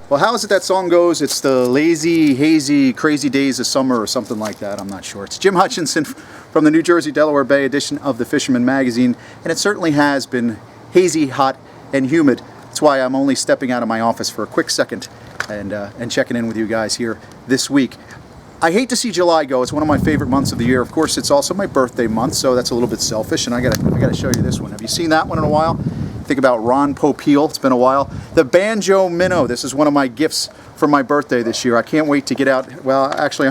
Well, how is it that song goes? It's the lazy, hazy, crazy days of summer or something like that. I'm not sure. It's Jim Hutchinson from the New Jersey Delaware Bay edition of the Fisherman magazine, and it certainly has been hazy, hot, and humid. That's why I'm only stepping out of my office for a quick second and checking in with you guys here this week. I hate to see July go. It's one of my favorite months of the year. Of course, it's also my birthday month, so that's a little bit selfish, and I gotta show you this one. Have you seen that one in a while? Think about Ron Popeil. It's been a while. The Banjo Minnow. This is one of my gifts for my birthday this year. I can't wait to get out. Well, actually,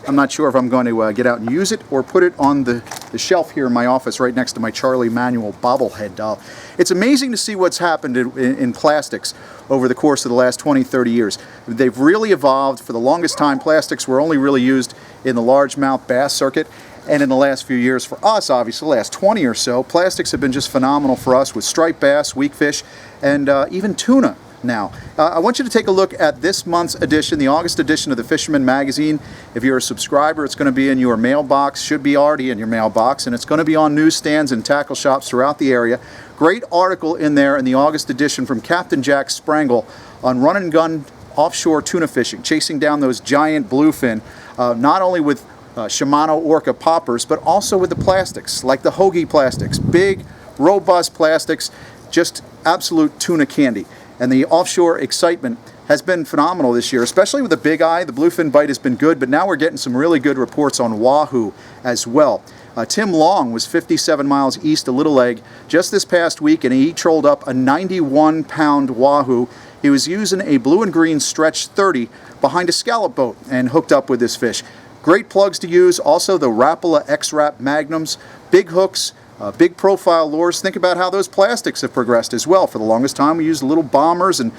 I'm not sure if I'm going to get out and use it or put it on the shelf here in my office right next to my Charlie Manuel bobblehead doll. It's amazing to see what's happened in plastics over the course of the last 20, 30 years. They've really evolved. For the longest time, plastics were only really used in the largemouth bass circuit. And in the last few years for us, obviously, the last 20 or so, plastics have been just phenomenal for us with striped bass, weak fish, and even tuna now. I want you to take a look at this month's edition, the August edition of the Fisherman magazine. If you're a subscriber, it's going to be in your mailbox, should be already in your mailbox, and it's going to be on newsstands and tackle shops throughout the area. Great article in there in the August edition from Captain Jack Sprangle on run and gun offshore tuna fishing, chasing down those giant bluefin, not only with Shimano Orca poppers, but also with the plastics, like the Hoagie plastics. Big, robust plastics, just absolute tuna candy. And the offshore excitement has been phenomenal this year, especially with the bigeye. The bluefin bite has been good, but now we're getting some really good reports on wahoo as well. Tim Long was 57 miles east of Little Egg just this past week, and he trolled up a 91-pound wahoo. He was using a blue and green stretch 30 behind a scallop boat and hooked up with this fish. Great plugs to use. Also the Rapala X-Rap Magnums, big hooks, big profile lures. Think about how those plastics have progressed as well. For the longest time we used little bombers and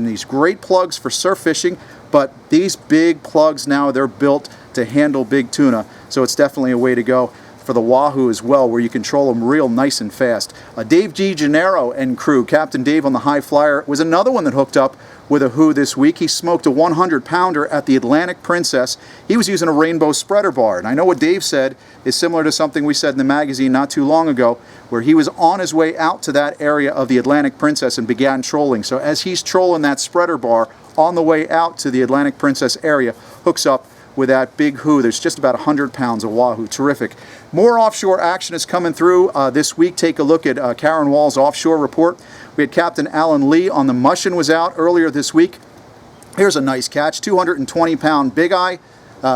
these great plugs for surf fishing, but these big plugs now, they're built to handle big tuna, so it's definitely a way to go for the wahoo as well, where you control them real nice and fast. Dave G Janeiro and crew, Captain Dave on the High Flyer, was another one that hooked up with a wahoo this week. He smoked a 100-pounder at the Atlantic Princess. He was using a rainbow spreader bar, and I know what Dave said is similar to something we said in the magazine not too long ago, where he was on his way out to that area of the Atlantic Princess and began trolling. So as he's trolling that spreader bar on the way out to the Atlantic Princess area, hooks up with that big wahoo. There's just about 100 pounds of wahoo. Terrific. More offshore action is coming through this week. Take a look at Karen Wall's offshore report. We had Captain Alan Lee on the Mushin was out earlier this week. Here's a nice catch, 220-pound bigeye,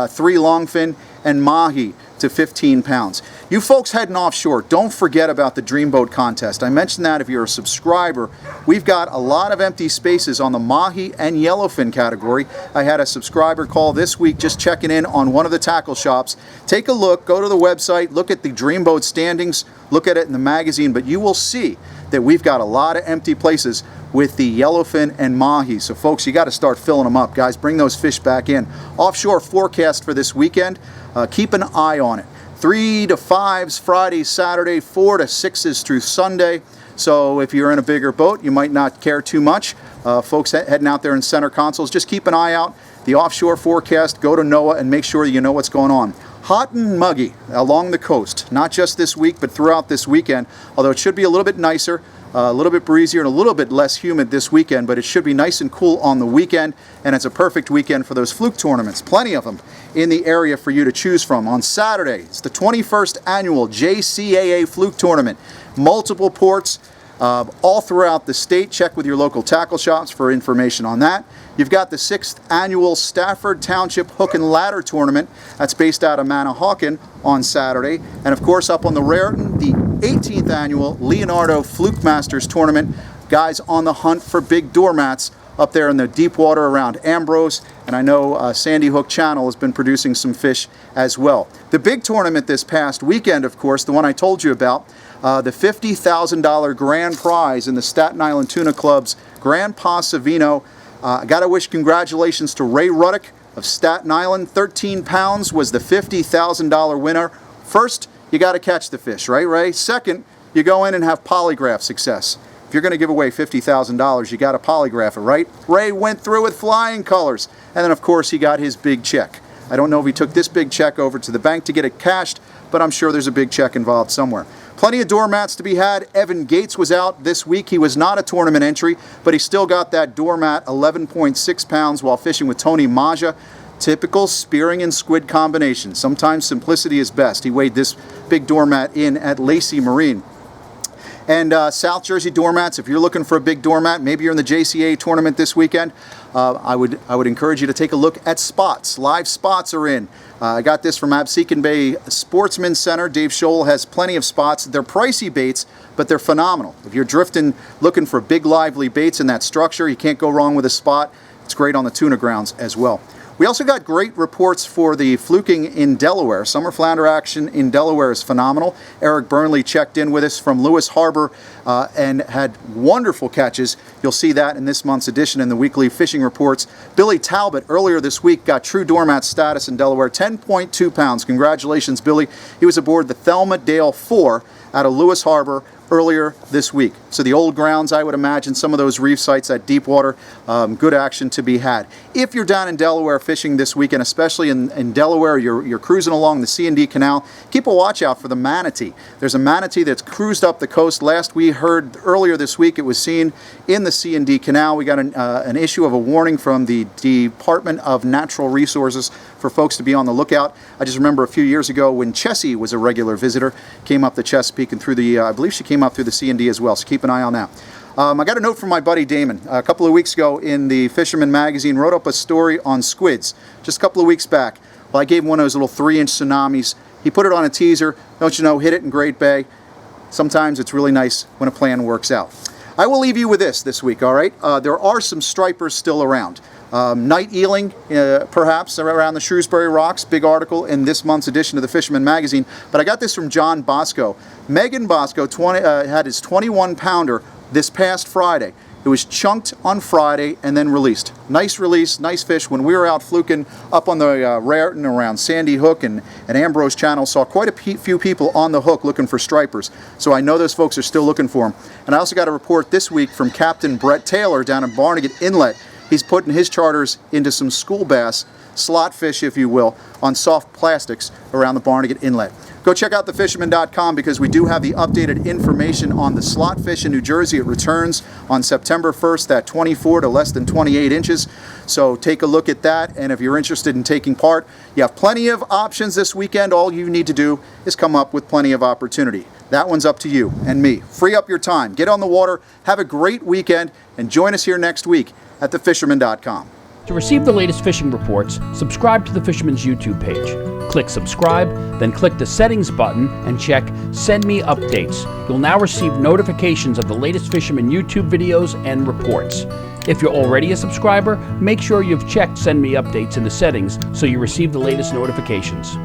3 longfin, and mahi to 15 pounds. You folks heading offshore, don't forget about the Dreamboat contest. I mentioned that if you're a subscriber. We've got a lot of empty spaces on the mahi and yellowfin category. I had a subscriber call this week just checking in on one of the tackle shops. Take a look, go to the website, look at the Dreamboat standings, look at it in the magazine, but you will see that we've got a lot of empty places with the yellowfin and mahi. So folks, you got to start filling them up. Guys, bring those fish back in. Offshore forecast for this weekend, keep an eye on it. 3 to 5s Friday, Saturday, 4 to 6s through Sunday. So if you're in a bigger boat, you might not care too much. Folks heading out there in center consoles, just keep an eye out. The offshore forecast, go to NOAA and make sure you know what's going on. Hot and muggy along the coast, not just this week, but throughout this weekend, although it should be a little bit nicer, a little bit breezier, and a little bit less humid this weekend, but it should be nice and cool on the weekend, and it's a perfect weekend for those fluke tournaments. Plenty of them in the area for you to choose from. On Saturday, it's the 21st annual JCAA Fluke Tournament. Multiple ports all throughout the state. Check with your local tackle shops for information on that. You've got the 6th annual Stafford Township Hook and Ladder Tournament. That's based out of Manahawkin on Saturday. And of course, up on the Raritan, the 18th annual Leonardo Fluke Masters Tournament. Guys on the hunt for big doormats up there in the deep water around Ambrose. And I know Sandy Hook Channel has been producing some fish as well. The big tournament this past weekend, of course, the one I told you about, the $50,000 grand prize in the Staten Island Tuna Club's Grand Pas Savino. I got to wish congratulations to Ray Ruddick of Staten Island. 13 pounds was the $50,000 winner. First, you got to catch the fish, right, Ray? Second, you go in and have polygraph success. If you're going to give away $50,000, you got to polygraph it, right? Ray went through with flying colors. And then, of course, he got his big check. I don't know if he took this big check over to the bank to get it cashed, but I'm sure there's a big check involved somewhere. Plenty of doormats to be had. Evan Gates was out this week. He was not a tournament entry, but he still got that doormat, 11.6 pounds, while fishing with Tony Maja. Typical spearing and squid combination. Sometimes simplicity is best. He weighed this big doormat in at Lacey Marine. And South Jersey doormats, if you're looking for a big doormat, maybe you're in the JCA tournament this weekend, I would encourage you to take a look at spots. Live spots are in. I got this from Absecon Bay Sportsman Center. Dave Scholl has plenty of spots. They're pricey baits, but they're phenomenal. If you're drifting, looking for big lively baits in that structure, you can't go wrong with a spot. It's great on the tuna grounds as well. We also got great reports for the fluking in Delaware. Summer flounder action in Delaware is phenomenal. Eric Burnley checked in with us from Lewis Harbor and had wonderful catches. You'll see that in this month's edition in the weekly fishing reports. Billy Talbot earlier this week got true doormat status in Delaware, 10.2 pounds. Congratulations, Billy. He was aboard the Thelma Dale 4 out of Lewis Harbor earlier this week. So the old grounds, I would imagine, some of those reef sites at deep water, good action to be had. If you're down in Delaware fishing this weekend, especially in Delaware, you're cruising along the C&D Canal, keep a watch out for the manatee. There's a manatee that's cruised up the coast. Last we heard earlier this week, it was seen in the C&D Canal. We got an issue of a warning from the Department of Natural Resources for folks to be on the lookout. I just remember a few years ago when Chessie was a regular visitor, came up the Chesapeake and through the, I believe she came up through the C&D as well, so keep an eye on that. I got a note from my buddy Damon a couple of weeks ago in the Fisherman magazine, wrote up a story on squids just a couple of weeks back. Well, I gave him one of those little 3-inch tsunamis. He put it on a teaser, don't you know, hit it in Great Bay. Sometimes it's really nice when a plan works out. I will leave you with this week, all right? There are some stripers still around. Night eeling, perhaps, around the Shrewsbury Rocks. Big article in this month's edition of the Fisherman magazine. But I got this from John Bosco. Megan Bosco had his 21-pounder this past Friday. It was chunked on Friday and then released. Nice release, nice fish. When we were out fluking up on the Raritan around Sandy Hook and Ambrose Channel, saw quite a few people on the hook looking for stripers. So I know those folks are still looking for them. And I also got a report this week from Captain Brett Taylor down in Barnegat Inlet. He's putting his charters into some school bass, slot fish if you will, on soft plastics around the Barnegat Inlet. Go check out thefisherman.com because we do have the updated information on the slot fish in New Jersey. It returns on September 1st at 24 to less than 28 inches. So take a look at that, and if you're interested in taking part, you have plenty of options this weekend. All you need to do is come up with plenty of opportunity. That one's up to you and me. Free up your time, get on the water, have a great weekend, and join us here next week at thefisherman.com. To receive the latest fishing reports, subscribe to the Fisherman's YouTube page. Click subscribe, then click the settings button and check Send Me Updates. You'll now receive notifications of the latest Fisherman YouTube videos and reports. If you're already a subscriber, make sure you've checked Send Me Updates in the settings so you receive the latest notifications.